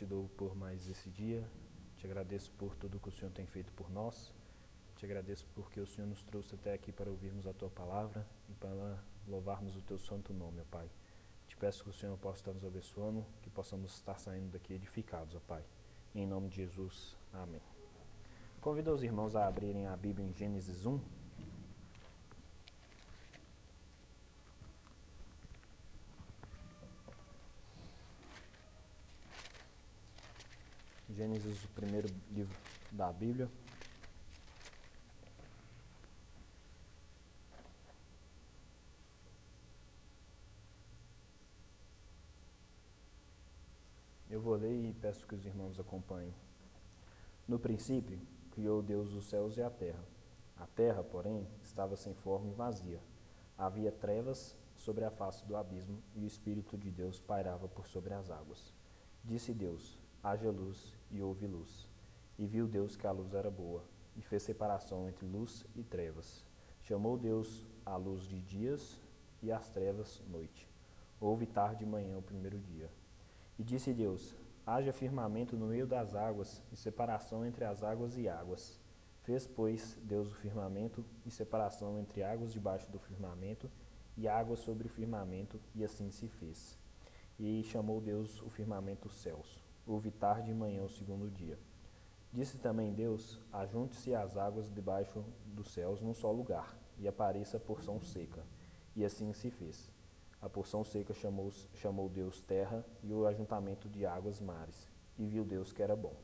te dou por mais esse dia, te agradeço por tudo que o Senhor tem feito por nós, te agradeço porque o Senhor nos trouxe até aqui para ouvirmos a Tua palavra e para louvarmos o Teu santo nome, ó Pai. Te peço que o Senhor possa estar nos abençoando, que possamos estar saindo daqui edificados, ó Pai. Em nome de Jesus, amém. Convido os irmãos a abrirem a Bíblia em Gênesis 1. Gênesis, o primeiro livro da Bíblia. Eu vou ler e peço que os irmãos acompanhem. No princípio, criou Deus os céus e a terra. A terra, porém, estava sem forma e vazia. Havia trevas sobre a face do abismo e o Espírito de Deus pairava por sobre as águas. Disse Deus: haja luz, e houve luz. E viu Deus que a luz era boa, e fez separação entre luz e trevas. Chamou Deus a luz de dias e as trevas noite. Houve tarde e manhã o primeiro dia. E disse Deus: haja firmamento no meio das águas e separação entre as águas e águas. Fez, pois, Deus o firmamento e separação entre águas debaixo do firmamento e águas sobre o firmamento, e assim se fez. E chamou Deus o firmamento céus. Houve tarde e manhã o segundo dia. Disse também Deus: ajunte-se as águas debaixo dos céus num só lugar, e apareça a porção seca. E assim se fez. A porção seca chamou Deus terra, e o ajuntamento de águas mares. E viu Deus que era bom.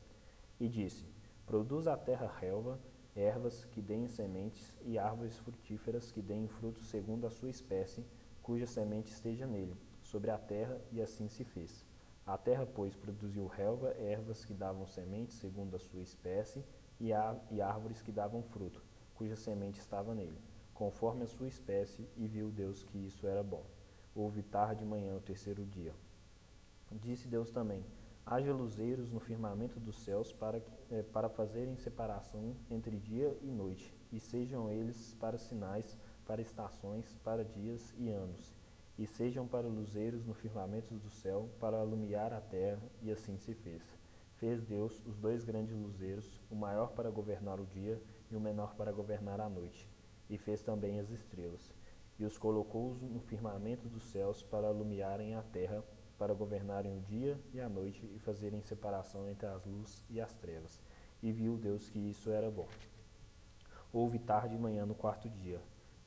E disse: produz a terra relva, ervas que deem sementes, e árvores frutíferas que deem frutos segundo a sua espécie, cuja semente esteja nele, sobre a terra, e assim se fez. A terra, pois, produziu relva, ervas que davam sementes segundo a sua espécie, e árvores que davam fruto, cuja semente estava nele, conforme a sua espécie, e viu Deus que isso era bom. Houve tarde e manhã o terceiro dia. Disse Deus também: haja luzeiros no firmamento dos céus para fazerem separação entre dia e noite, e sejam eles para sinais, para estações, para dias e anos, e sejam para luzeiros no firmamento do céu, para alumiar a terra, e assim se fez. Fez Deus os dois grandes luzeiros, o maior para governar o dia e o menor para governar a noite, e fez também as estrelas. E os colocou no firmamento dos céus para alumiarem a terra, para governarem o dia e a noite e fazerem separação entre as luzes e as trevas. E viu Deus que isso era bom. Houve tarde e manhã no quarto dia.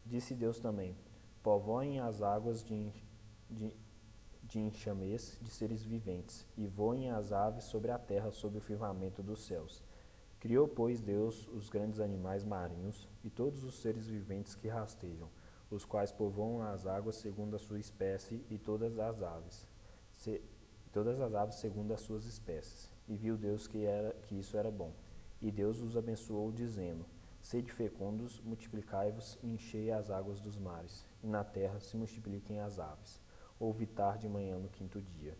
Disse Deus também: povoem as águas de enxamês de seres viventes, e voem as aves sobre a terra sob o firmamento dos céus. Criou, pois, Deus os grandes animais marinhos e todos os seres viventes que rastejam, os quais povoam as águas segundo a sua espécie, e todas as aves segundo as suas espécies. E viu Deus que isso era bom. E Deus os abençoou, dizendo: sede fecundos, multiplicai-vos e enchei as águas dos mares, e na terra se multipliquem as aves. Houve tarde e manhã no quinto dia.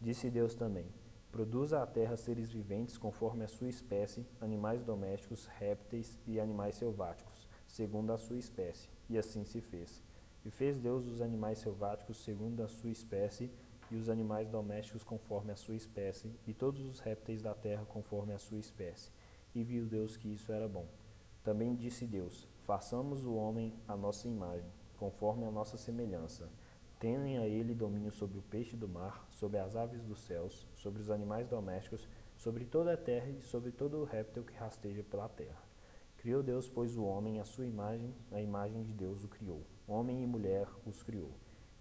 Disse Deus também: produza a terra seres viventes conforme a sua espécie, animais domésticos, répteis e animais selváticos, segundo a sua espécie. E assim se fez. E fez Deus os animais selváticos segundo a sua espécie, e os animais domésticos conforme a sua espécie, e todos os répteis da terra conforme a sua espécie. E viu Deus que isso era bom. Também disse Deus: façamos o homem à nossa imagem, conforme a nossa semelhança. Tenham a ele domínio sobre o peixe do mar, sobre as aves dos céus, sobre os animais domésticos, sobre toda a terra e sobre todo o réptil que rasteja pela terra. Criou Deus, pois, o homem à sua imagem, a imagem de Deus o criou. Homem e mulher os criou.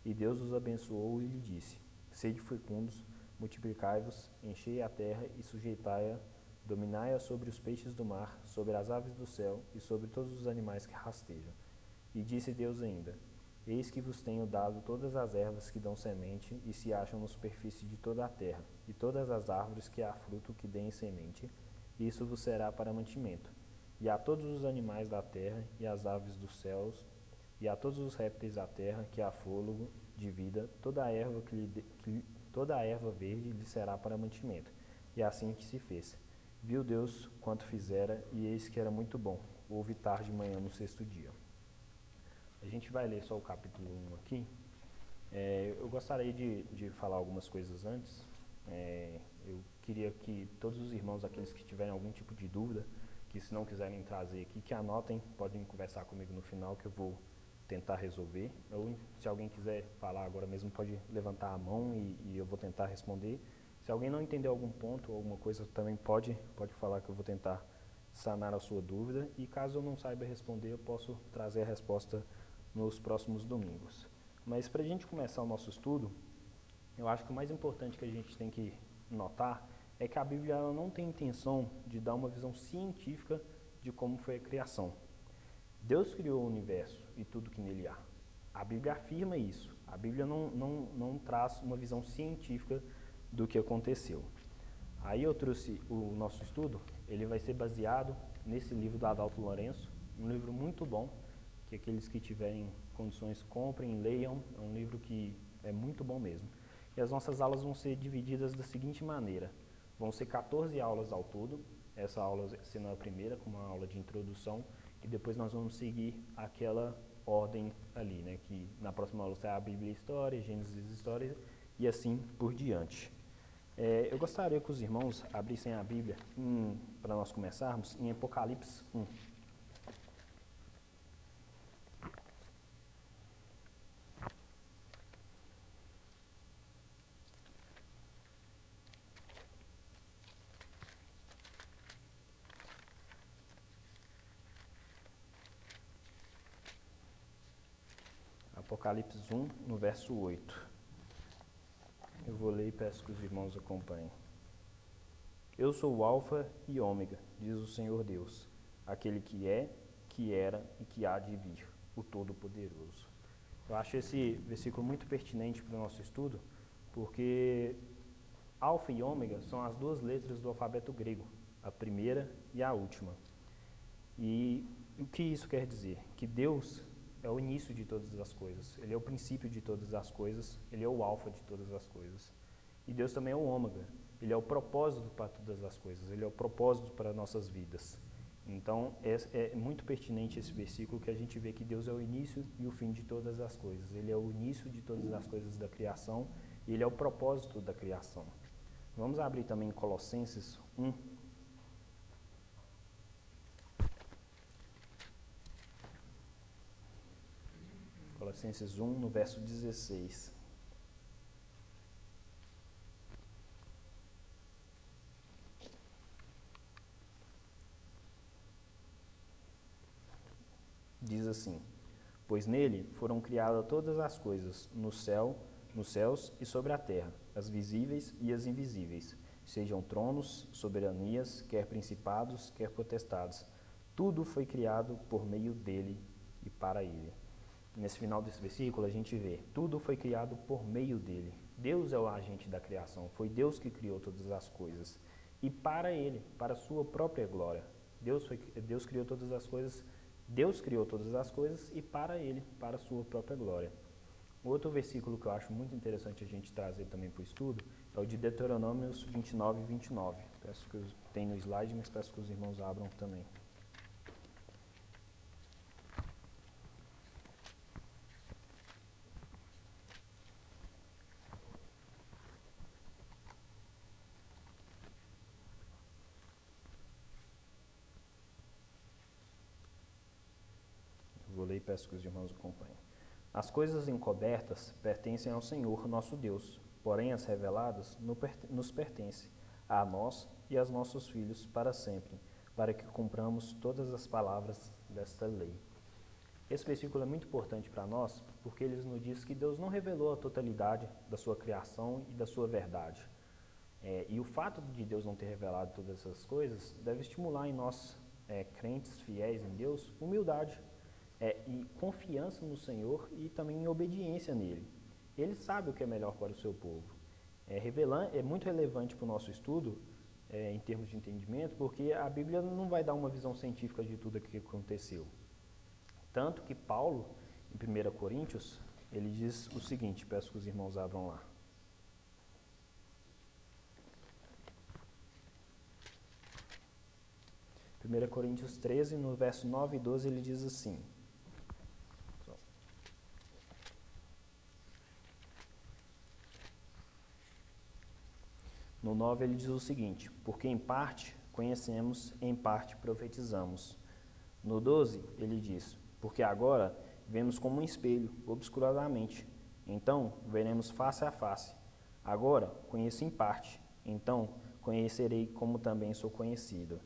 E Deus os abençoou e lhe disse: sede fecundos, multiplicai-vos, enchei a terra e sujeitai-a, dominai-a sobre os peixes do mar, sobre as aves do céu e sobre todos os animais que rastejam. E disse Deus ainda: eis que vos tenho dado todas as ervas que dão semente e se acham na superfície de toda a terra, e todas as árvores que há fruto que deem semente, isso vos será para mantimento. E a todos os animais da terra e as aves dos céus, e a todos os répteis da terra que há fôlego de vida, toda a erva verde lhe será para mantimento. E assim que se fez. Viu Deus quanto fizera, e eis que era muito bom. Houve tarde e manhã no sexto dia. A gente vai ler só o capítulo 1 aqui. Eu gostaria de falar algumas coisas antes. Eu queria que todos os irmãos, aqueles que tiverem algum tipo de dúvida, que se não quiserem trazer aqui, que anotem, podem conversar comigo no final que eu vou tentar resolver. Ou se alguém quiser falar agora mesmo, pode levantar a mão e eu vou tentar responder. Se alguém não entender algum ponto ou alguma coisa, também pode falar que eu vou tentar sanar a sua dúvida. E caso eu não saiba responder, eu posso trazer a resposta nos próximos domingos. Mas para a gente começar o nosso estudo, eu acho que o mais importante que a gente tem que notar é que a Bíblia ela não tem intenção de dar uma visão científica de como foi a criação. Deus criou o universo e tudo que nele há. A Bíblia afirma isso. A Bíblia não traz uma visão científica do que aconteceu. Aí eu trouxe o nosso estudo, ele vai ser baseado nesse livro do Adalto Lourenço, um livro muito bom, que aqueles que tiverem condições comprem, leiam, é um livro que é muito bom mesmo. E as nossas aulas vão ser divididas da seguinte maneira: vão ser 14 aulas ao todo, essa aula sendo a primeira, com uma aula de introdução, e depois nós vamos seguir aquela ordem ali, né, que na próxima aula será a Bíblia e História, Gênesis e História, e assim por diante. Eu gostaria que os irmãos abrissem a Bíblia, para nós começarmos, em Apocalipse 1. Apocalipse 1, no verso 8. Eu vou ler e peço que os irmãos acompanhem. Eu sou o Alfa e Ômega, diz o Senhor Deus, aquele que é, que era e que há de vir, o Todo-Poderoso. Eu acho esse versículo muito pertinente para o nosso estudo, porque Alfa e Ômega são as duas letras do alfabeto grego, a primeira e a última. E o que isso quer dizer? Que Deus é o início de todas as coisas, Ele é o princípio de todas as coisas, Ele é o alfa de todas as coisas. E Deus também é o ômega, Ele é o propósito para todas as coisas, Ele é o propósito para nossas vidas. Então é muito pertinente esse versículo, que a gente vê que Deus é o início e o fim de todas as coisas. Ele é o início de todas as coisas da criação e Ele é o propósito da criação. Vamos abrir também Colossenses 1. Colossenses 1, no verso 16. Diz assim: pois nele foram criadas todas as coisas, nos céus e sobre a terra, as visíveis e as invisíveis, sejam tronos, soberanias, quer principados, quer potestades. Tudo foi criado por meio dele e para ele. Nesse final desse versículo a gente vê, tudo foi criado por meio dele. Deus é o agente da criação, foi Deus que criou todas as coisas. E para ele, para a sua própria glória. Deus criou todas as coisas, Deus criou todas as coisas e para ele, para a sua própria glória. Outro versículo que eu acho muito interessante a gente trazer também para o estudo é o de Deuteronômios 29 e 29. Peço que tem no slide, mas peço que os irmãos abram também. Vou ler e peço que os irmãos acompanhem. As coisas encobertas pertencem ao Senhor, nosso Deus, porém as reveladas nos pertencem, a nós e aos nossos filhos para sempre, para que cumpramos todas as palavras desta lei. Esse versículo é muito importante para nós, porque ele nos diz que Deus não revelou a totalidade da sua criação e da sua verdade. E o fato de Deus não ter revelado todas essas coisas deve estimular em nós, crentes fiéis em Deus, humildade, e confiança no Senhor e também em obediência nele. Ele sabe o que é melhor para o seu povo. É muito relevante para o nosso estudo, em termos de entendimento, porque a Bíblia não vai dar uma visão científica de tudo o que aconteceu. Tanto que Paulo, em 1 Coríntios, ele diz o seguinte, peço que os irmãos abram lá. Em 1 Coríntios 13, no verso 9 e 12, ele diz assim: No 9 ele diz o seguinte: porque em parte conhecemos, em parte profetizamos. No 12 ele diz: porque agora vemos como um espelho, obscuradamente. Então veremos face a face. Agora conheço em parte, então conhecerei como também sou conhecido.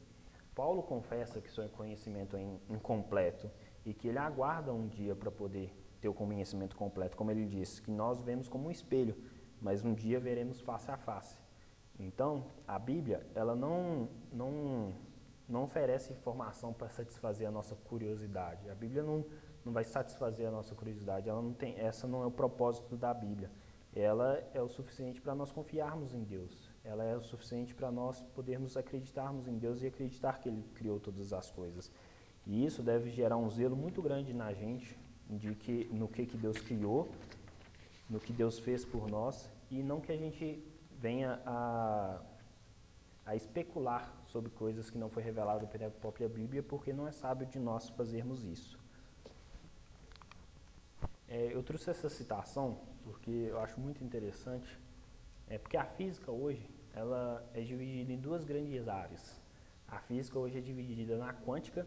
Paulo confessa que seu conhecimento é incompleto e que ele aguarda um dia para poder ter o conhecimento completo. Como ele diz, que nós vemos como um espelho, mas um dia veremos face a face. Então, a Bíblia, ela não oferece informação para satisfazer a nossa curiosidade. A Bíblia não vai satisfazer a nossa curiosidade. Essa não é o propósito da Bíblia. Ela é o suficiente para nós confiarmos em Deus. Ela é o suficiente para nós podermos acreditarmos em Deus e acreditar que Ele criou todas as coisas. E isso deve gerar um zelo muito grande na gente no que Deus criou, no que Deus fez por nós, e não que a gente venha a especular sobre coisas que não foi revelado pela própria Bíblia, porque não é sábio de nós fazermos isso. Eu trouxe essa citação porque eu acho muito interessante, porque a física hoje ela é dividida em duas grandes áreas. A física hoje é dividida na quântica,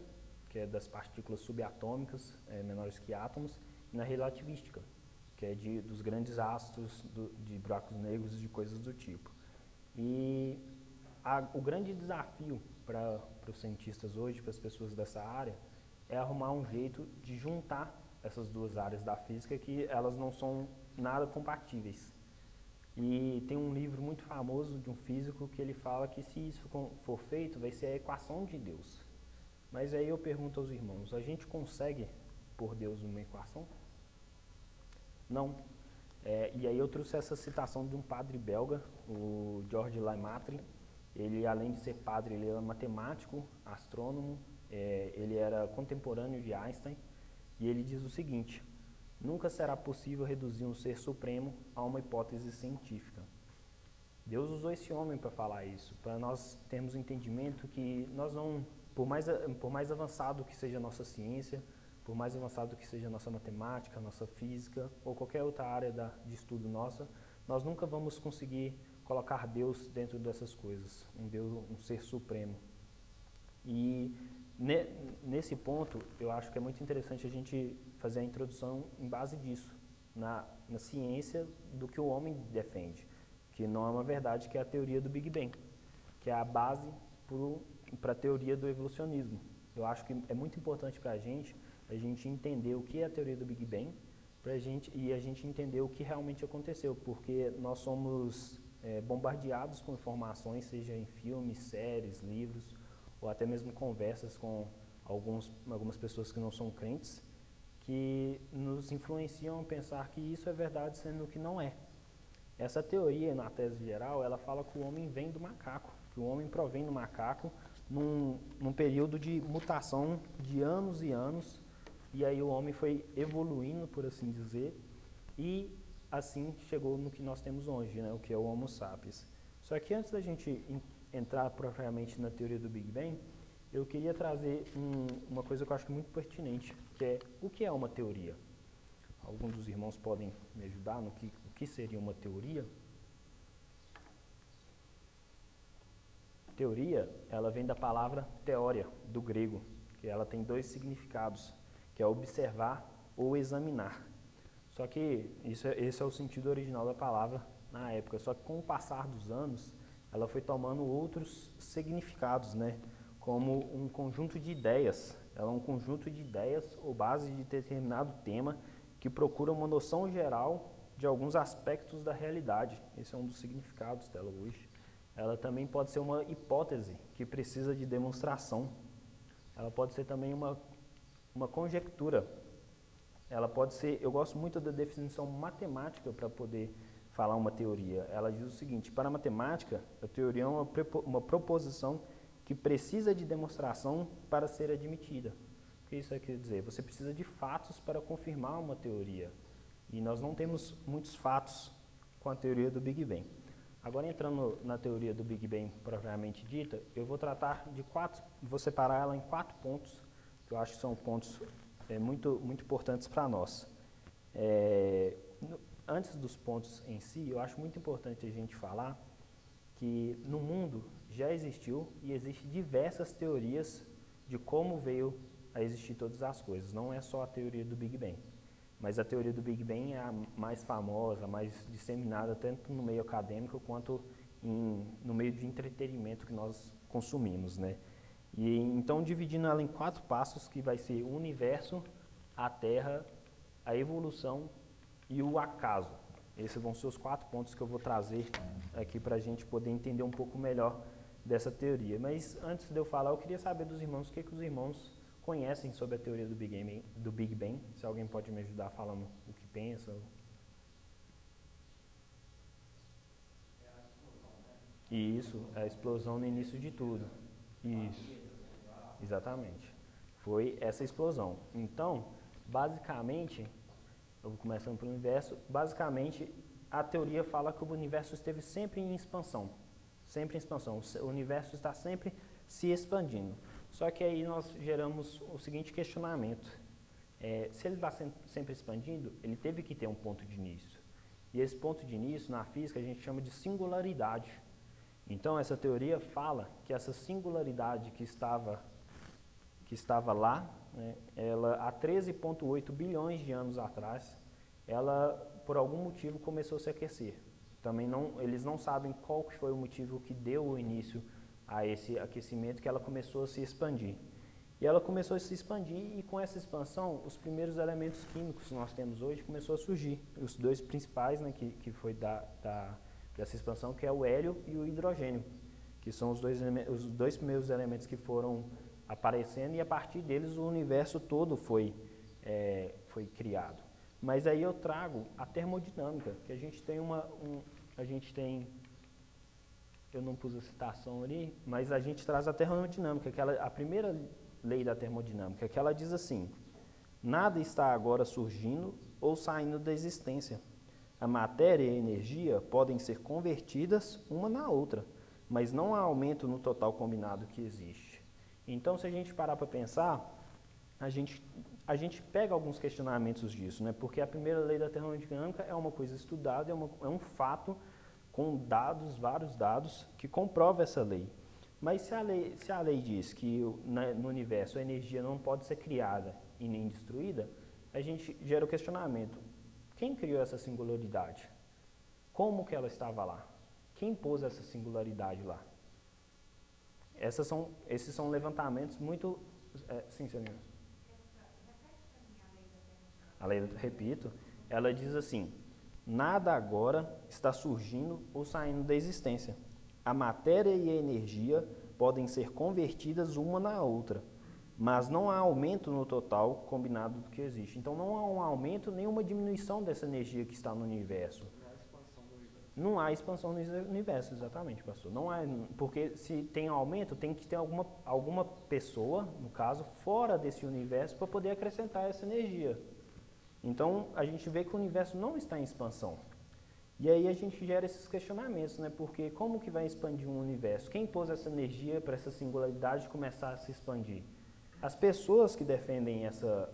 que é das partículas subatômicas, menores que átomos, e na relativística, que é dos grandes astros, de buracos negros e de coisas do tipo. E o grande desafio para os cientistas hoje, para as pessoas dessa área, é arrumar um jeito de juntar essas duas áreas da física que elas não são nada compatíveis. E tem um livro muito famoso de um físico que ele fala que se isso for feito, vai ser a equação de Deus. Mas aí eu pergunto aos irmãos, a gente consegue pôr Deus numa equação? Não. E aí eu trouxe essa citação de um padre belga, o Georges Lemaitre. Ele, além de ser padre, ele era matemático, astrônomo, ele era contemporâneo de Einstein, e ele diz o seguinte: nunca será possível reduzir um ser supremo a uma hipótese científica. Deus usou esse homem para falar isso, para nós termos o entendimento que nós não, por mais avançado que seja a nossa ciência, por mais avançado que seja a nossa matemática, a nossa física, ou qualquer outra área de estudo nossa, nós nunca vamos conseguir colocar Deus dentro dessas coisas, um ser supremo. E nesse ponto, eu acho que é muito interessante a gente fazer a introdução em base disso, na ciência do que o homem defende, que não é uma verdade, que é a teoria do Big Bang, que é a base para a teoria do evolucionismo. Eu acho que é muito importante para a gente entender o que é a teoria do Big Bang e a gente entender o que realmente aconteceu, porque nós somos bombardeados com informações, seja em filmes, séries, livros, ou até mesmo conversas com algumas pessoas que não são crentes, que nos influenciam a pensar que isso é verdade, sendo que não é. Essa teoria, na tese geral, ela fala que o homem vem do macaco, que o homem provém do macaco num período de mutação de anos e anos, e aí o homem foi evoluindo, por assim dizer, e assim chegou no que nós temos hoje, né, o que é o Homo sapiens. Só que antes da gente entrar propriamente na teoria do Big Bang, eu queria trazer uma coisa que eu acho muito pertinente, que é o que é uma teoria. Alguns dos irmãos podem me ajudar no que seria uma teoria? Teoria, ela vem da palavra teoria, do grego, que ela tem dois significados, que é observar ou examinar. Só que esse é o sentido original da palavra na época, só que com o passar dos anos, ela foi tomando outros significados, né? Como um conjunto de ideias. Ela é um conjunto de ideias ou base de determinado tema que procura uma noção geral de alguns aspectos da realidade. Esse é um dos significados dela hoje. Ela também pode ser uma hipótese que precisa de demonstração. Ela pode ser também uma conjectura. Ela pode ser, eu gosto muito da definição matemática para poder falar uma teoria. Ela diz o seguinte: para a matemática, a teoria é uma proposição que precisa de demonstração para ser admitida. O que isso quer dizer? Você precisa de fatos para confirmar uma teoria. E nós não temos muitos fatos com a teoria do Big Bang. Agora, entrando na teoria do Big Bang propriamente dita, eu vou tratar vou separar ela em 4 pontos, que eu acho que são pontos muito importantes para nós. Antes dos pontos em si, eu acho muito importante a gente falar que no mundo já existiu e existem diversas teorias de como veio a existir todas as coisas. Não é só a teoria do Big Bang, mas a teoria do Big Bang é a mais famosa, mais disseminada tanto no meio acadêmico quanto no meio de entretenimento que nós consumimos, né? E então dividindo ela em 4 passos, que vai ser o universo, a Terra, a evolução e o acaso. Esses vão ser os 4 pontos que eu vou trazer aqui para a gente poder entender um pouco melhor dessa teoria. Mas antes de eu falar, eu queria saber dos irmãos o que os irmãos conhecem sobre a teoria do Big Bang. Se alguém pode me ajudar falando o que pensa. É a explosão, né? Isso, é a explosão no início de tudo. Isso, exatamente. Foi essa explosão. Então, basicamente, eu vou começando pelo universo, basicamente a teoria fala que o universo esteve sempre em expansão. Sempre em expansão. O universo está sempre se expandindo. Só que aí nós geramos o seguinte questionamento. Se ele está sempre expandindo, ele teve que ter um ponto de início. E esse ponto de início, na física, a gente chama de singularidade. Então, essa teoria fala que essa singularidade que estava lá, né, ela, há 13,8 bilhões de anos atrás, ela, por algum motivo, começou a se aquecer. Também eles não sabem qual que foi o motivo que deu o início a esse aquecimento, que ela começou a se expandir. E ela começou a se expandir e com essa expansão, os primeiros elementos químicos que nós temos hoje começou a surgir. Os 2 principais, né, que foi dessa expansão, que é o hélio e o hidrogênio, que são os dois primeiros elementos que foram aparecendo e a partir deles o universo todo foi criado. Mas aí eu trago a termodinâmica, que a gente tem eu não pus a citação ali, mas a gente traz a termodinâmica, a primeira lei da termodinâmica, que ela diz assim: nada está agora surgindo ou saindo da existência. A matéria e a energia podem ser convertidas uma na outra, mas não há aumento no total combinado que existe. Então, se a gente parar para pensar, a gente pega alguns questionamentos disso, né? Porque a primeira lei da termodinâmica é uma coisa estudada, é um fato com dados, vários dados, que comprova essa lei. Mas se a lei diz que no universo a energia não pode ser criada e nem destruída, a gente gera o questionamento: quem criou essa singularidade? Como que ela estava lá? Quem pôs essa singularidade lá? Esses são levantamentos muito... sim, senhor. A lei, repito, ela diz assim: nada agora está surgindo ou saindo da existência. A matéria e a energia podem ser convertidas uma na outra, mas não há aumento no total combinado do que existe. Então não há um aumento nem uma diminuição dessa energia que está no universo. Não há expansão do universo. Não há expansão no universo, exatamente, pastor. Não há, porque se tem aumento, tem que ter alguma pessoa, no caso, fora desse universo para poder acrescentar essa energia. Então a gente vê que o universo não está em expansão. E aí a gente gera esses questionamentos, né? Porque como que vai expandir um universo? Quem pôs essa energia para essa singularidade começar a se expandir? As pessoas que defendem essa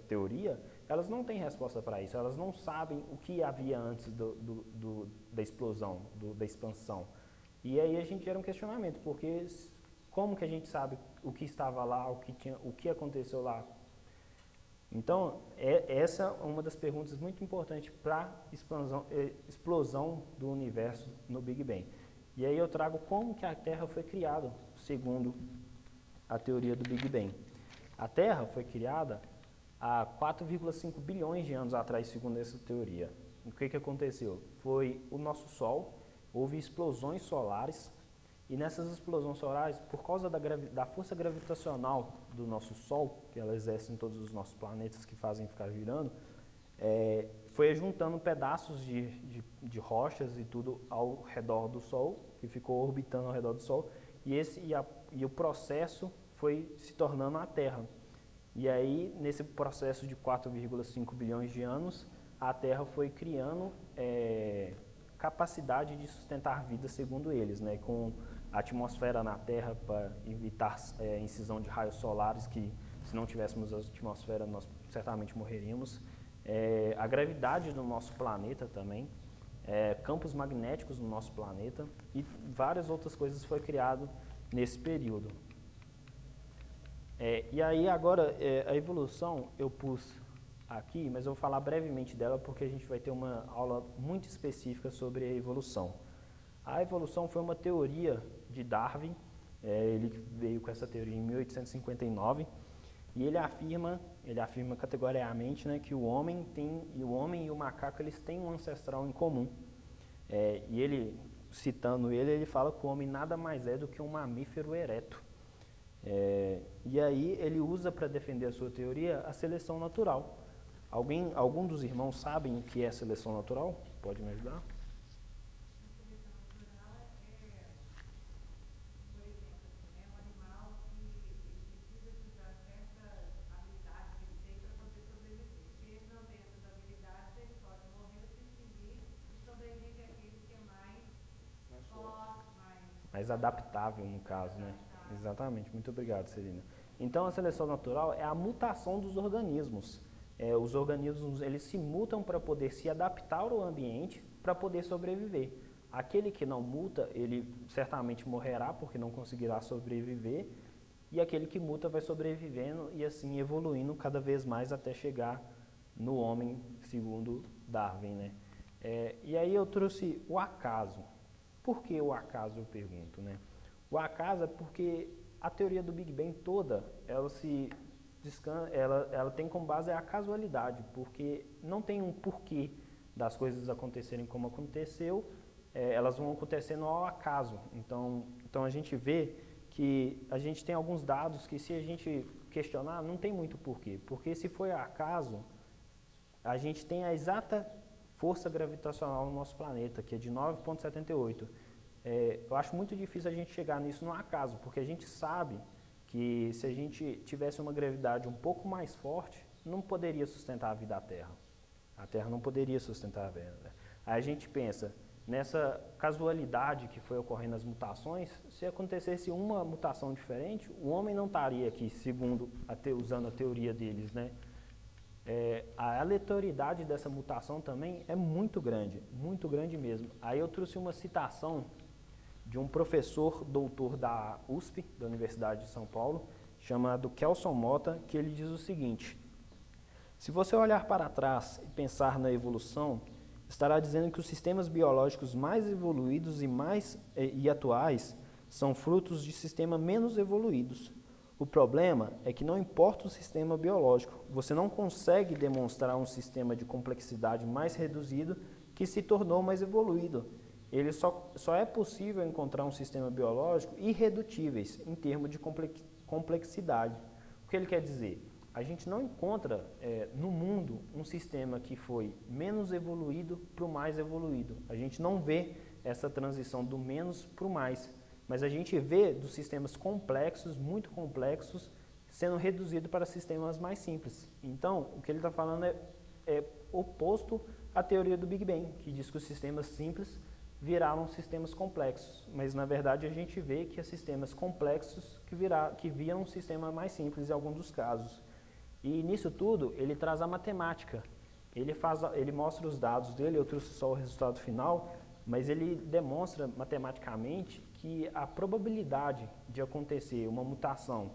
teoria, elas não têm resposta para isso, elas não sabem o que havia antes da explosão, da expansão. E aí a gente gera um questionamento, porque como que a gente sabe o que estava lá, o que aconteceu lá? Então, essa é uma das perguntas muito importantes para a explosão do universo no Big Bang. E aí eu trago como que a Terra foi criada, segundo a teoria do Big Bang. A Terra foi criada há 4,5 bilhões de anos atrás, segundo essa teoria. O que aconteceu? Foi o nosso Sol, houve explosões solares, e nessas explosões solares, por causa da força gravitacional do nosso Sol, que ela exerce em todos os nossos planetas que fazem ficar girando, foi juntando pedaços de rochas e tudo ao redor do Sol, que ficou orbitando ao redor do Sol, e o processo foi se tornando a Terra. E aí, nesse processo de 4,5 bilhões de anos, a Terra foi criando capacidade de sustentar vida, segundo eles, né? Com a atmosfera na Terra para evitar incisão de raios solares, que se não tivéssemos a atmosfera nós certamente morreríamos. A gravidade do nosso planeta também, campos magnéticos no nosso planeta e várias outras coisas foram criadas nesse período. E aí agora, a evolução eu pus aqui, mas eu vou falar brevemente dela porque a gente vai ter uma aula muito específica sobre a evolução. A evolução foi uma teoria de Darwin, ele veio com essa teoria em 1859, e ele afirma categoricamente, né, que o homem e o macaco eles têm um ancestral em comum. E ele, citando ele fala que o homem nada mais é do que um mamífero ereto. E aí ele usa para defender a sua teoria a seleção natural. Algum dos irmãos sabem o que é seleção natural? Pode me ajudar? Mais adaptável, no caso, né? Exatamente, muito obrigado, Celina. Então, a seleção natural é a mutação dos organismos. Os organismos, eles se mutam para poder se adaptar ao ambiente, para poder sobreviver. Aquele que não muta, ele certamente morrerá, porque não conseguirá sobreviver, e aquele que muta vai sobrevivendo e assim evoluindo cada vez mais até chegar no homem, segundo Darwin, né? E aí eu trouxe o acaso. Por que o acaso, eu pergunto, né? O acaso é porque a teoria do Big Bang toda, ela tem como base a casualidade, porque não tem um porquê das coisas acontecerem como aconteceu, elas vão acontecendo ao acaso. Então a gente vê que a gente tem alguns dados que, se a gente questionar, não tem muito porquê, porque se foi acaso, a gente tem a exata força gravitacional no nosso planeta, que é de 9,78. Eu acho muito difícil a gente chegar nisso no acaso, porque a gente sabe que se a gente tivesse uma gravidade um pouco mais forte, não poderia sustentar a vida da Terra. A Terra não poderia sustentar a vida. Aí a gente pensa nessa casualidade que foi ocorrendo as mutações. Se acontecesse uma mutação diferente, o homem não estaria aqui, usando a teoria deles, né? A aleatoriedade dessa mutação também é muito grande mesmo. Aí eu trouxe uma citação de um professor doutor da USP, da Universidade de São Paulo, chamado Kelson Mota, que ele diz o seguinte: se você olhar para trás e pensar na evolução, estará dizendo que os sistemas biológicos mais evoluídos e atuais são frutos de sistemas menos evoluídos. O problema é que não importa o sistema biológico, você não consegue demonstrar um sistema de complexidade mais reduzido que se tornou mais evoluído. Ele só é possível encontrar um sistema biológico irredutíveis em termos de complexidade. O que ele quer dizer? A gente não encontra no mundo um sistema que foi menos evoluído para o mais evoluído. A gente não vê essa transição do menos para o mais. Mas a gente vê dos sistemas complexos, muito complexos, sendo reduzido para sistemas mais simples. Então, o que ele está falando é oposto à teoria do Big Bang, que diz que os sistemas simples viraram sistemas complexos. Mas, na verdade, a gente vê que é sistemas complexos que viram um sistema mais simples em alguns dos casos. E nisso tudo, ele traz a matemática. Ele mostra os dados dele, eu trouxe só o resultado final, mas ele demonstra matematicamente que a probabilidade de acontecer uma mutação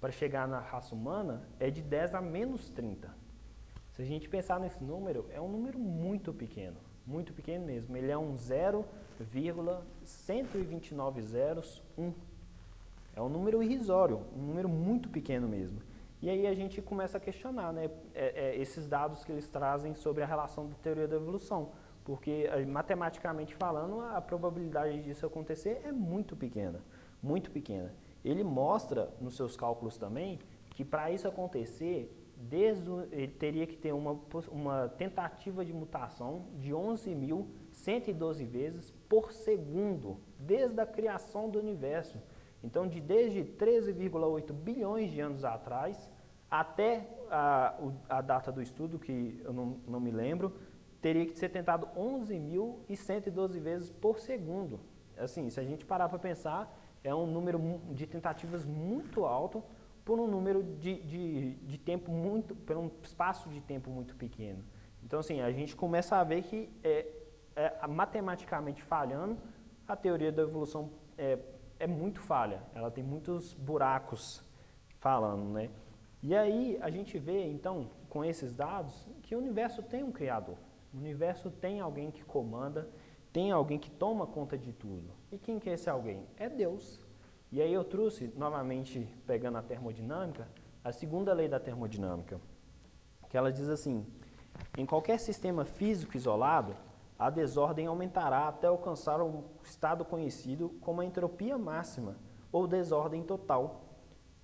para chegar na raça humana é de 10 a menos 30. Se a gente pensar nesse número, é um número muito pequeno mesmo. Ele é um 0,129 zeros, 1. É um número irrisório, um número muito pequeno mesmo. E aí a gente começa a questionar, né, esses dados que eles trazem sobre a relação da teoria da evolução. Porque, matematicamente falando, a probabilidade disso acontecer é muito pequena, muito pequena. Ele mostra, nos seus cálculos também, que para isso acontecer, ele teria que ter uma tentativa de mutação de 11.112 vezes por segundo, desde a criação do universo. Então, desde 13,8 bilhões de anos atrás, até a data do estudo, que eu não me lembro, teria que ser tentado 11.112 vezes por segundo. Assim, se a gente parar para pensar, é um número de tentativas muito alto por um número de tempo por um espaço de tempo muito pequeno. Então, assim, a gente começa a ver que matematicamente falhando, a teoria da evolução é muito falha, ela tem muitos buracos falando, né? E aí a gente vê, então, com esses dados, que o universo tem um criador, o universo tem alguém que comanda, tem alguém que toma conta de tudo. E quem que é esse alguém? É Deus. E aí eu trouxe, novamente, pegando a termodinâmica, a segunda lei da termodinâmica, que ela diz assim: em qualquer sistema físico isolado, a desordem aumentará até alcançar um estado conhecido como a entropia máxima, ou desordem total.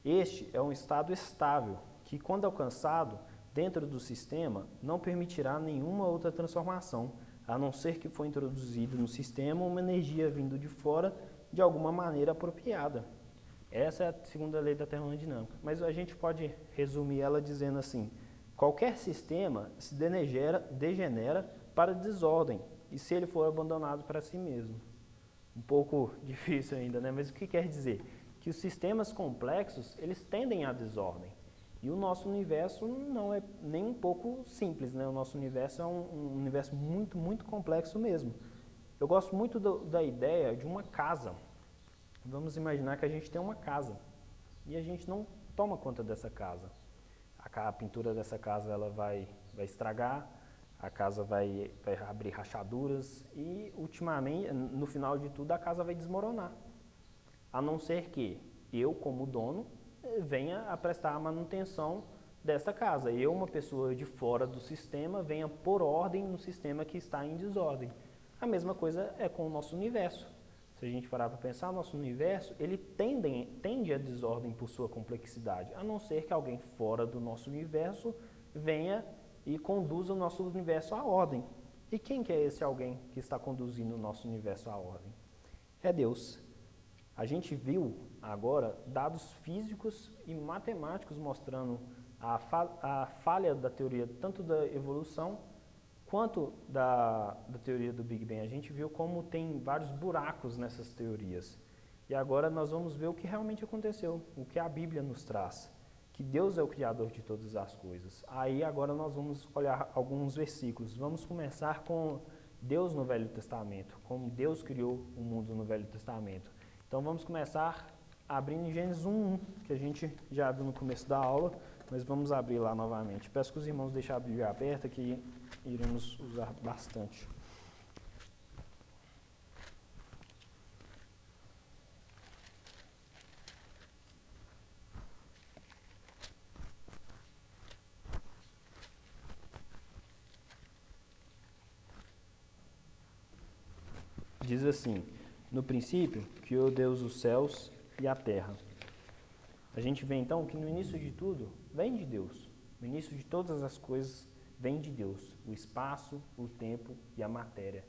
Este é um estado estável, que, quando alcançado dentro do sistema, não permitirá nenhuma outra transformação, a não ser que for introduzido no sistema uma energia vindo de fora de alguma maneira apropriada. Essa é a segunda lei da termodinâmica. Mas a gente pode resumir ela dizendo assim: qualquer sistema se degenera para desordem, e se ele for abandonado para si mesmo. Um pouco difícil ainda, né? Mas o que quer dizer? Que os sistemas complexos, eles tendem à desordem. E o nosso universo não é nem um pouco simples, né? O nosso universo é um universo muito, muito complexo mesmo. Eu gosto muito da ideia de uma casa. Vamos imaginar que a gente tem uma casa e a gente não toma conta dessa casa. A pintura dessa casa ela vai estragar, a casa vai abrir rachaduras e, ultimamente, no final de tudo, a casa vai desmoronar. A não ser que eu, como dono, venha a prestar a manutenção dessa casa. Eu, uma pessoa de fora do sistema, venha pôr ordem no sistema que está em desordem. A mesma coisa é com o nosso universo. Se a gente parar para pensar, o nosso universo ele tende a desordem por sua complexidade, a não ser que alguém fora do nosso universo venha e conduza o nosso universo à ordem. E quem que é esse alguém que está conduzindo o nosso universo à ordem? É Deus. A gente viu agora dados físicos e matemáticos mostrando a falha da teoria tanto da evolução quanto da teoria do Big Bang. A gente viu como tem vários buracos nessas teorias. E agora nós vamos ver o que realmente aconteceu, o que a Bíblia nos traz, que Deus é o Criador de todas as coisas. Aí agora nós vamos olhar alguns versículos. Vamos começar com Deus no Velho Testamento, como Deus criou o mundo no Velho Testamento. Então vamos começar abrindo em Gênesis 1:1, que a gente já viu no começo da aula, mas vamos abrir lá novamente. Peço que os irmãos deixem a Bíblia aberta, que iremos usar bastante. Diz assim: no princípio, criou Deus os céus e a terra. A gente vê então que no início de tudo vem de Deus. No início de todas as coisas vem de Deus. O espaço, o tempo e a matéria.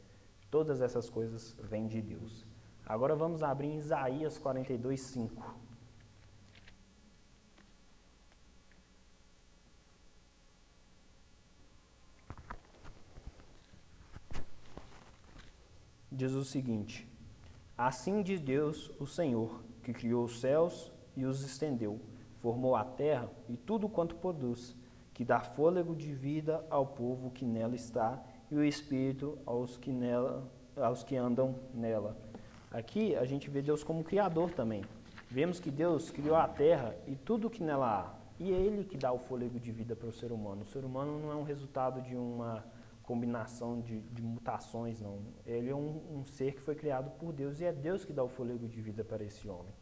Todas essas coisas vêm de Deus. Agora vamos abrir em Isaías 42:5. Diz o seguinte: assim diz Deus, o Senhor, que criou os céus e os estendeu, formou a terra e tudo quanto produz, que dá fôlego de vida ao povo que nela está e o espírito aos que andam nela. Aqui a gente vê Deus como criador também. Vemos que Deus criou a terra e tudo que nela há. E é Ele que dá o fôlego de vida para o ser humano. O ser humano não é um resultado de uma combinação de mutações, não. Ele é um ser que foi criado por Deus e é Deus que dá o fôlego de vida para esse homem.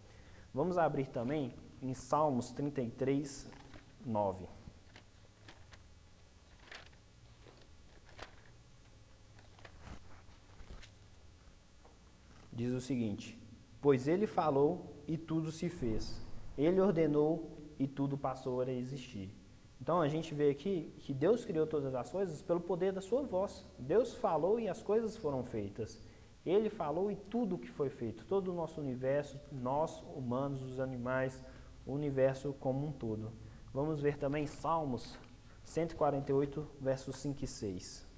Vamos abrir também em Salmos 33:9. Diz o seguinte: pois ele falou e tudo se fez. Ele ordenou e tudo passou a existir. Então a gente vê aqui que Deus criou todas as coisas pelo poder da sua voz. Deus falou e as coisas foram feitas. Ele falou e tudo que foi feito, todo o nosso universo, nós, humanos, os animais, o universo como um todo. Vamos ver também Salmos 148, versos 5 e 6.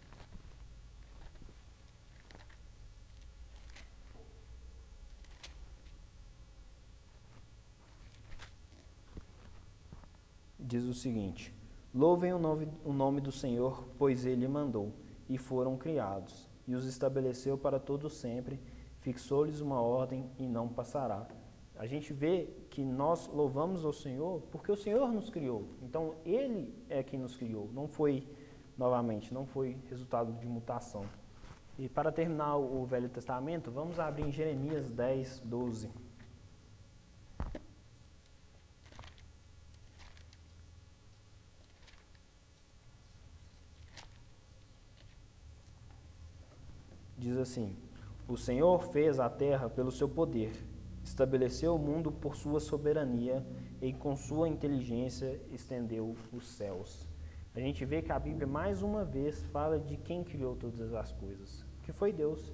Diz o seguinte: louvem o nome do Senhor, pois Ele mandou, e foram criados, e os estabeleceu para todo sempre, fixou-lhes uma ordem e não passará. A gente vê que nós louvamos ao Senhor porque o Senhor nos criou. Então, Ele é quem nos criou, não foi, novamente, não foi resultado de mutação. E para terminar o Velho Testamento, vamos abrir em Jeremias 10, 12. Diz assim: O Senhor fez a terra pelo seu poder, estabeleceu o mundo por sua soberania e com sua inteligência estendeu os céus. A gente vê que a Bíblia mais uma vez fala de quem criou todas as coisas, que foi Deus.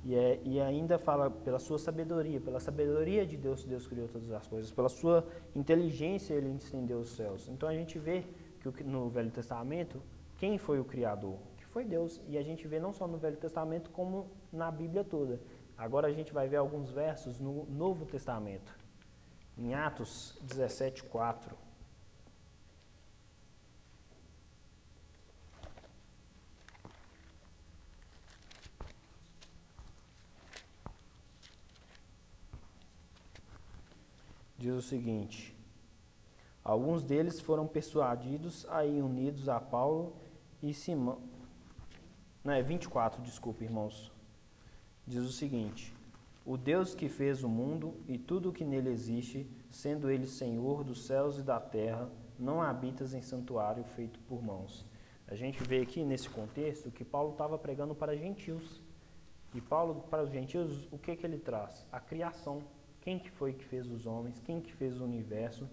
E ainda fala pela sua sabedoria de Deus, Deus criou todas as coisas, pela sua inteligência ele estendeu os céus. Então a gente vê que no Velho Testamento, quem foi o Criador? Que foi Deus. E a gente vê não só no Velho Testamento, como na Bíblia toda. Agora a gente vai ver alguns versos no Novo Testamento. Em Atos 17, 4. Diz o seguinte: alguns deles foram persuadidos a ir unidos a Paulo e Simão. Não, é 24, desculpa, irmãos. Diz o seguinte: o Deus que fez o mundo e tudo o que nele existe, sendo ele Senhor dos céus e da terra, não habitas em santuário feito por mãos. A gente vê aqui nesse contexto que Paulo estava pregando para gentios. E Paulo, para os gentios, o que ele traz? A criação. Quem que foi que fez os homens? Quem que fez o universo?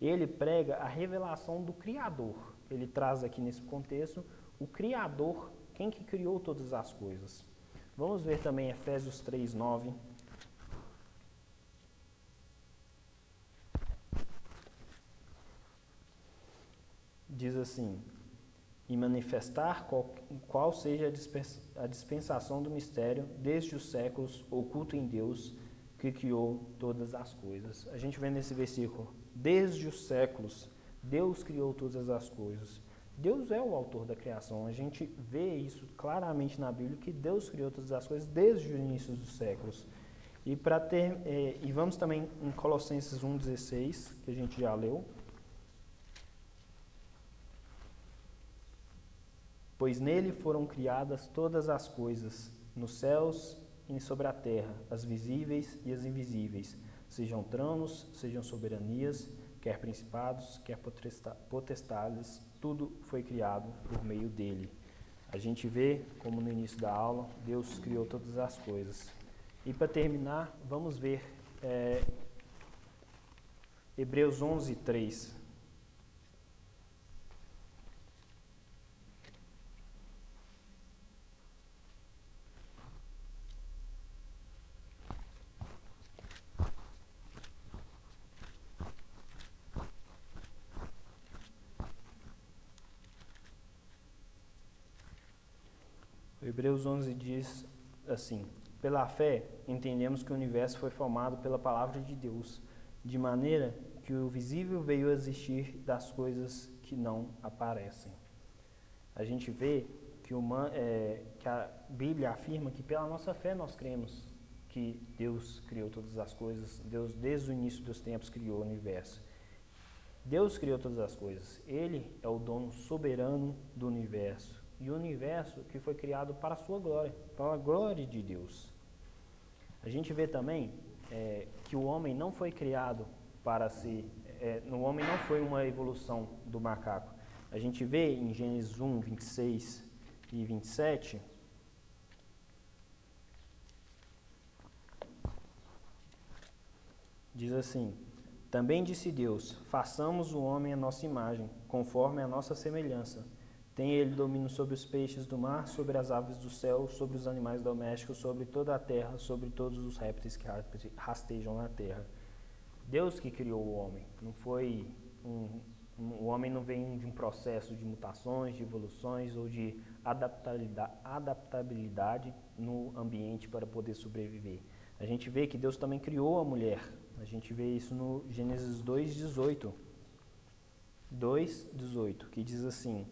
Ele prega a revelação do Criador. Ele traz aqui nesse contexto o Criador, quem que criou todas as coisas. Vamos ver também Efésios 3, 9. Diz assim: e manifestar qual seja a dispensação do mistério desde os séculos, oculto em Deus, que criou todas as coisas. A gente vê nesse versículo, desde os séculos, Deus criou todas as coisas. Deus é o autor da criação. A gente vê isso claramente na Bíblia, que Deus criou todas as coisas desde o início dos séculos. E vamos também em Colossenses 1,16, que a gente já leu. Pois nele foram criadas todas as coisas, nos céus e sobre a terra, as visíveis e as invisíveis, sejam tronos, sejam soberanias, quer principados, quer potestades, tudo foi criado por meio dele. A gente vê, como no início da aula, Deus criou todas as coisas. E para terminar, vamos ver Hebreus 11, 3. Hebreus 11 diz assim: pela fé, entendemos que o universo foi formado pela palavra de Deus, de maneira que o visível veio a existir das coisas que não aparecem. A gente vê que a Bíblia afirma que pela nossa fé nós cremos que Deus criou todas as coisas, Deus desde o início dos tempos criou o universo. Deus criou todas as coisas, Ele é o dono soberano do universo. E o universo que foi criado para a sua glória, para a glória de Deus. A gente vê também que o homem não foi criado para ser... o homem não foi uma evolução do macaco. A gente vê em Gênesis 1, 26 e 27... diz assim: também disse Deus, façamos o homem à nossa imagem, conforme a nossa semelhança. Tem ele domínio sobre os peixes do mar, sobre as aves do céu, sobre os animais domésticos, sobre toda a terra, sobre todos os répteis que rastejam na terra. Deus que criou o homem. Não foi o homem não vem de um processo de mutações, de evoluções ou de adaptabilidade no ambiente para poder sobreviver. A gente vê que Deus também criou a mulher. A gente vê isso no Gênesis 2:18. 2:18, que diz assim: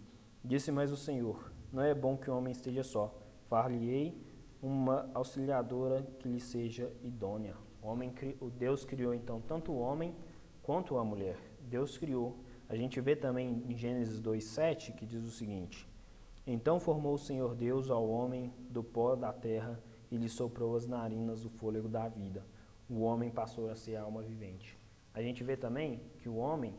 disse mais o Senhor, não é bom que o homem esteja só, far-lhe-ei uma auxiliadora que lhe seja idônea. O Deus criou então tanto o homem quanto a mulher. Deus criou. A gente vê também em Gênesis 2:7 que diz o seguinte: então formou o Senhor Deus ao homem do pó da terra e lhe soprou as narinas o fôlego da vida. O homem passou a ser alma vivente. A gente vê também que o homem,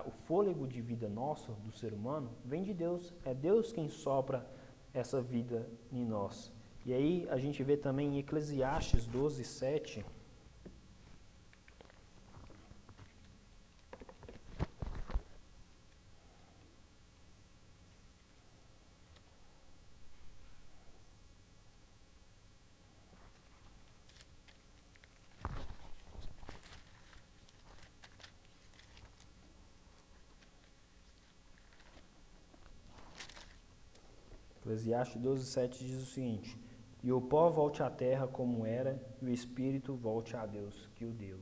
o fôlego de vida nosso, do ser humano, vem de Deus. É Deus quem sopra essa vida em nós. E aí a gente vê também em Eclesiastes 12:7. Eclesiastes 12:7 diz o seguinte: e o pó volte à terra como era, e o espírito volte a Deus que o deu.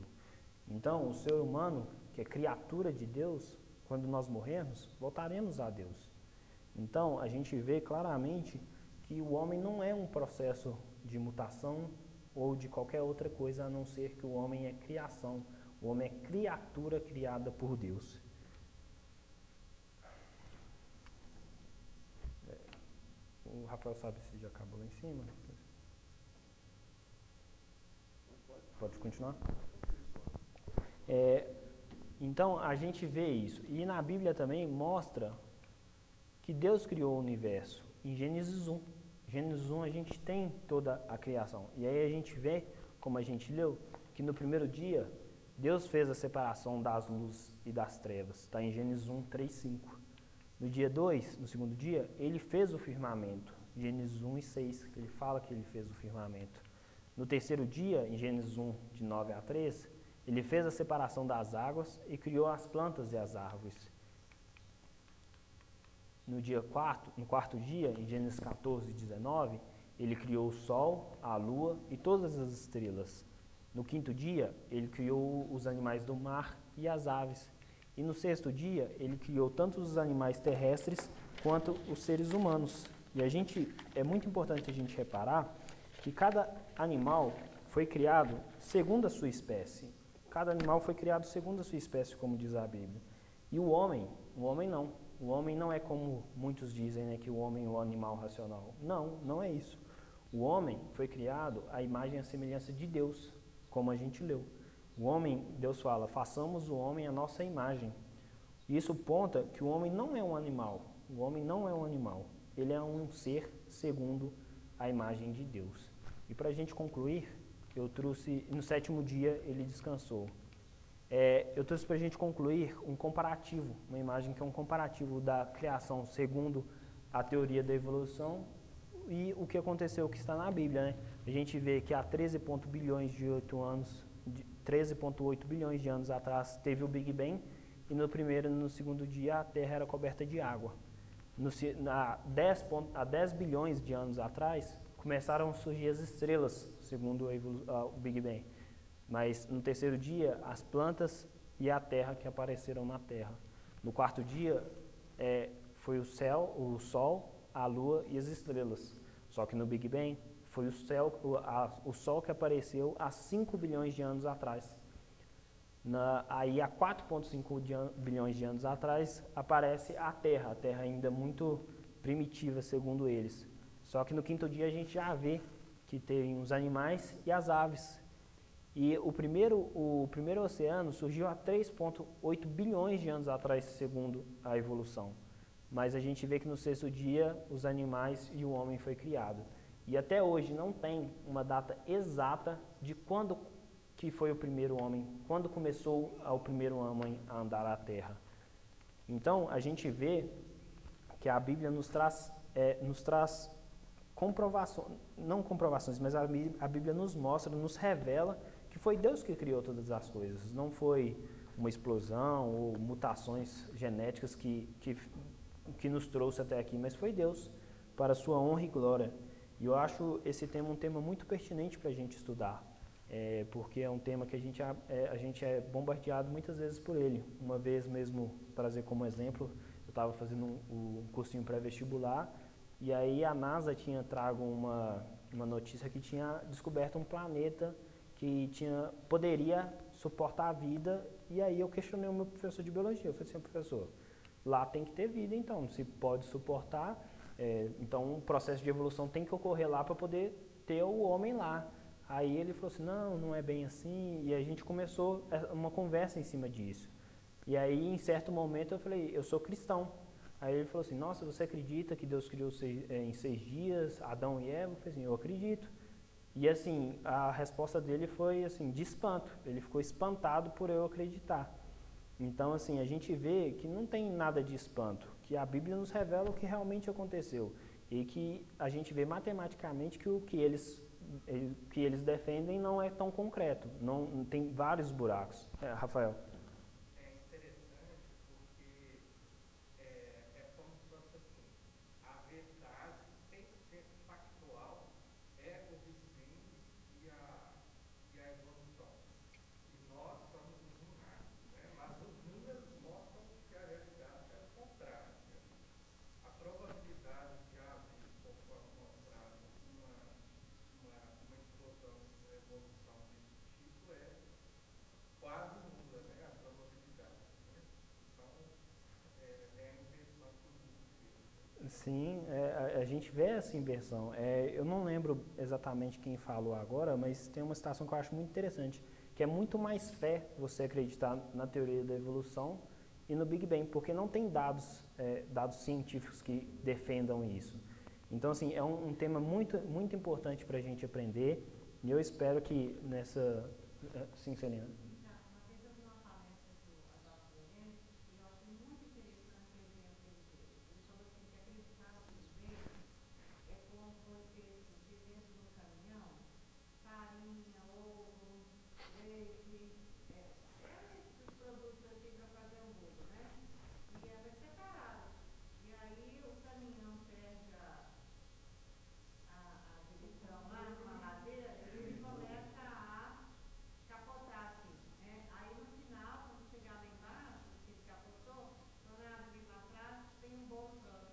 Então, o ser humano, que é criatura de Deus, quando nós morrermos, voltaremos a Deus. Então, a gente vê claramente que o homem não é um processo de mutação ou de qualquer outra coisa, a não ser que o homem é criação. O homem é criatura criada por Deus. O Rafael sabe se já acabou lá em cima? Pode continuar? Então, a gente vê isso. E na Bíblia também mostra que Deus criou o universo. Em Gênesis 1. Gênesis 1 a gente tem toda a criação. E aí a gente vê, como a gente leu, que no primeiro dia, Deus fez a separação das luzes e das trevas. Está em Gênesis 1, 3:5. No dia 2, no segundo dia, ele fez o firmamento. Gênesis 1:6, que ele fala que ele fez o firmamento. No terceiro dia, em Gênesis 1, de 9-13, ele fez a separação das águas e criou as plantas e as árvores. No quarto dia, em Gênesis 14:19, ele criou o sol, a lua e todas as estrelas. No quinto dia, ele criou os animais do mar e as aves. E no sexto dia, ele criou tanto os animais terrestres quanto os seres humanos. E é muito importante a gente reparar que cada animal foi criado segundo a sua espécie. Cada animal foi criado segundo a sua espécie, como diz a Bíblia. E o homem não. O homem não é como muitos dizem, né, que o homem é o animal racional. Não, não é isso. O homem foi criado à imagem e à semelhança de Deus, como a gente leu. O homem, Deus fala, façamos o homem à nossa imagem. E isso aponta que o homem não é um animal. O homem não é um animal. Ele é um ser segundo a imagem de Deus. E para a gente concluir, eu trouxe, no sétimo dia ele descansou. Eu trouxe para a gente concluir um comparativo, uma imagem que é um comparativo da criação segundo a teoria da evolução e o que aconteceu, o que está na Bíblia, né? A gente vê que há 13,8 bilhões de anos atrás teve o Big Bang e no primeiro e no segundo dia a Terra era coberta de água. Há 10 bilhões de anos atrás começaram a surgir as estrelas, segundo o Big Bang. Mas no terceiro dia, as plantas e a terra que apareceram na Terra. No quarto dia, foi o céu, o sol, a lua e as estrelas. Só que no Big Bang, foi o sol que apareceu há 5 bilhões de anos atrás. Aí, há 4,5 bilhões de anos atrás, aparece a Terra ainda muito primitiva, segundo eles. Só que no quinto dia, a gente já vê que tem os animais e as aves. E o primeiro oceano surgiu há 3,8 bilhões de anos atrás, segundo a evolução. Mas a gente vê que no sexto dia, os animais e o homem foi criado. E até hoje não tem uma data exata de quando que foi o primeiro homem, quando começou o primeiro homem a andar à Terra. Então, a gente vê que a Bíblia nos traz comprovações, não comprovações, mas a Bíblia nos mostra, nos revela que foi Deus que criou todas as coisas. Não foi uma explosão ou mutações genéticas que nos trouxe até aqui, mas foi Deus, para a sua honra e glória. E eu acho esse tema um tema muito pertinente para a gente estudar, porque é um tema que a gente é bombardeado muitas vezes por ele. Uma vez mesmo, trazer como exemplo, eu estava fazendo um cursinho pré-vestibular E aí a NASA tinha trago uma notícia que tinha descoberto um planeta que poderia suportar a vida. E aí eu questionei o meu professor de biologia. Eu falei assim, professor, lá tem que ter vida então, se pode suportar, então o processo de evolução tem que ocorrer lá para poder ter o homem lá. Aí ele falou assim, não, não é bem assim, e a gente começou uma conversa em cima disso. E aí, em certo momento, eu falei, eu sou cristão. Aí ele falou assim, nossa, você acredita que Deus criou em 6 dias, Adão e Eva? Eu falei assim, eu acredito. E assim, a resposta dele foi assim, de espanto. Ele ficou espantado por eu acreditar. Então, assim, a gente vê que não tem nada de espanto, que a Bíblia nos revela o que realmente aconteceu e que a gente vê matematicamente que o que eles defendem não é tão concreto, não tem vários buracos. Rafael. É interessante porque é como se fosse assim, a verdade 100% factual é o Big Bang e a evolução. E nós somos iluminados, né? Mas os números mostram que a realidade é o contrário. Né? A probabilidade de haver, conforme mostrado, uma explosão, uma evolução desse tipo é quase nula, né? A probabilidade. Né? Então, é a inversão que o mundo fez. Sim, a gente vê essa inversão. Eu não lembro exatamente quem falou agora, mas tem uma situação que eu acho muito interessante, que é muito mais fé você acreditar na teoria da evolução e no Big Bang, porque não tem dados científicos que defendam isso. Então, assim, é um tema muito, muito importante para a gente aprender e eu espero que nessa... Sim, Celina. Então, uma vez eu vi uma palestra do Adolfo Lourenço e eu achei muito interessante o exemplo que ele deu. Ele falou assim que acreditar no Big Bang é como você sentir dentro de um caminhão farinha, ovo, leite, esses produtos assim para fazer hambúrguer, né? E vai separado. E aí o caminhão perde a direção lá numa ladeira e ele começa a capotar assim, né? Aí no final, quando chegar lá embaixo, que ele capotou, quando abre ali para trás, tem um bolo pronto.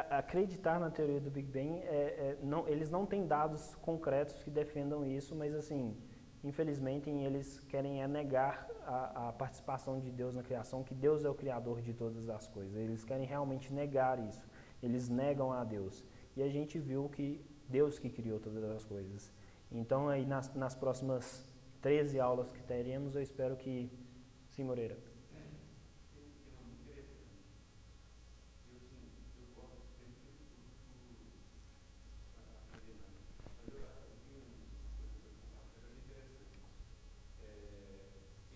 Acreditar na teoria do Big Bang, eles não têm dados concretos que defendam isso, mas assim, infelizmente eles querem negar a participação de Deus na criação, que Deus é o criador de todas as coisas. Eles querem realmente negar isso. Eles negam a Deus. E a gente viu que Deus que criou todas as coisas. Então aí nas próximas 13 aulas que teremos, eu espero que... Sim, Moreira. Tem um tema muito interessante. Eu gosto sempre que eu escuto a Helena. Mas eu tenho uma coisa para compartilhar que eu achei interessante. Em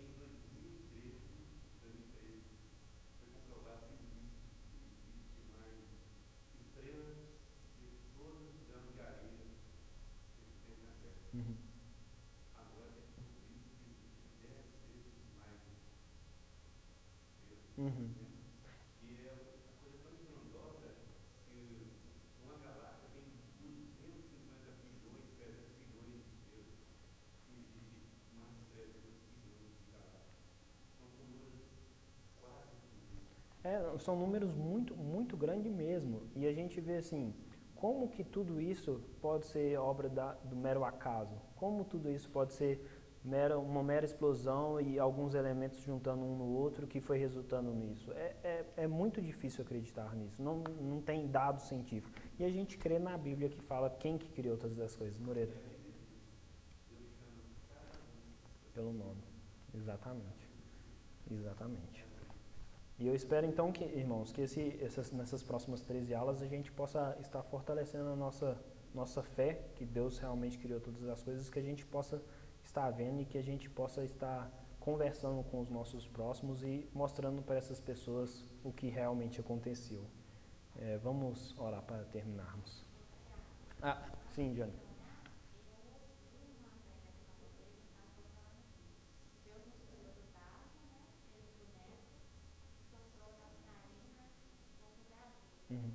2013, foi comprovado científicos que mais estrelas de todos os grãos de areia existentes na Terra. Uhum. Agora é descobrido que existem 10 vezes mais estrelas. Uhum. Né? E a coisa tão estrondosa que uma galáxia tem 250 bilhões, 300 bilhões de estrelas. E existe mais de 300 bilhões de galáxias. Então são números quase infinito. São números muito, muito grandes mesmo. E a gente vê assim, como que tudo isso pode ser obra do mero acaso? Como tudo isso pode ser uma mera explosão e alguns elementos juntando um no outro que foi resultando nisso? É muito difícil acreditar nisso. Não tem dados científicos. E a gente crê na Bíblia que fala quem que criou todas as coisas. Moreira. Deus chama cada um Pelo nome. Exatamente. Exatamente. E eu espero então que, irmãos, que nessas próximas 13 aulas a gente possa estar fortalecendo a nossa fé, que Deus realmente criou todas as coisas, que a gente possa estar vendo e que a gente possa estar conversando com os nossos próximos e mostrando para essas pessoas o que realmente aconteceu. Vamos orar para terminarmos. Sim, Jane. Uhum.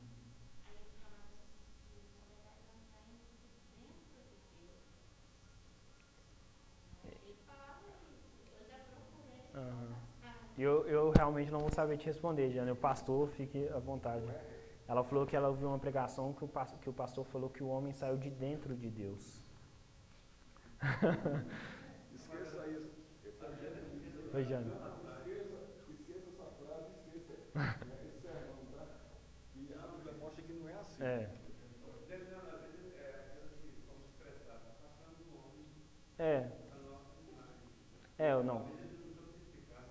Aí ele falava assim que, na verdade, nós saímos de dentro de Deus. Ele falava isso. Eu já procurei Uhum. passar. Eu realmente não vou saber te responder, Jane. O pastor, fique à vontade. Ela falou que ela ouviu uma pregação que o pastor falou que o homem saiu de dentro de Deus. Esqueça isso. Oi, Jane. Esqueça essa frase, esqueça esse sermão, tá? Que a Bíblia mostra que não é assim. É. Às vezes é aquilo que, como expressar, passando do homem É. a nossa imagem. Ou não. Talvez ele não soube explicar,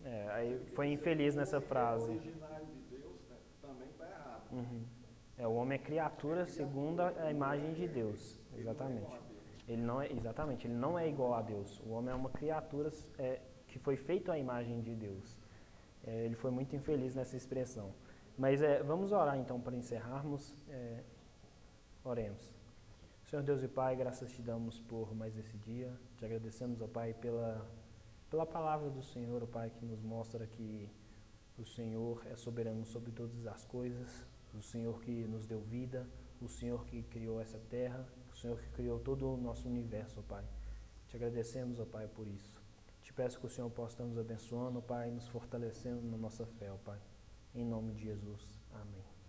né? Aí foi infeliz nessa frase. O originário de Deus, né, também está errado. Uhum. O homem é criatura segundo a imagem de Deus. Exatamente. Exatamente, ele não é igual a Deus. O homem é uma criatura que foi feito à imagem de Deus. Ele foi muito infeliz nessa expressão. Mas vamos orar então para encerrarmos. Oremos. Senhor Deus e Pai, graças te damos por mais esse dia. Te agradecemos, ó Pai, pela palavra do Senhor, ó Pai, que nos mostra que o Senhor é soberano sobre todas as coisas, o Senhor que nos deu vida, o Senhor que criou essa terra, o Senhor que criou todo o nosso universo, ó Pai. Te agradecemos, ó Pai, por isso. Te peço que o Senhor possa estar nos abençoando, ó Pai, nos fortalecendo na nossa fé, ó Pai. Em nome de Jesus. Amém.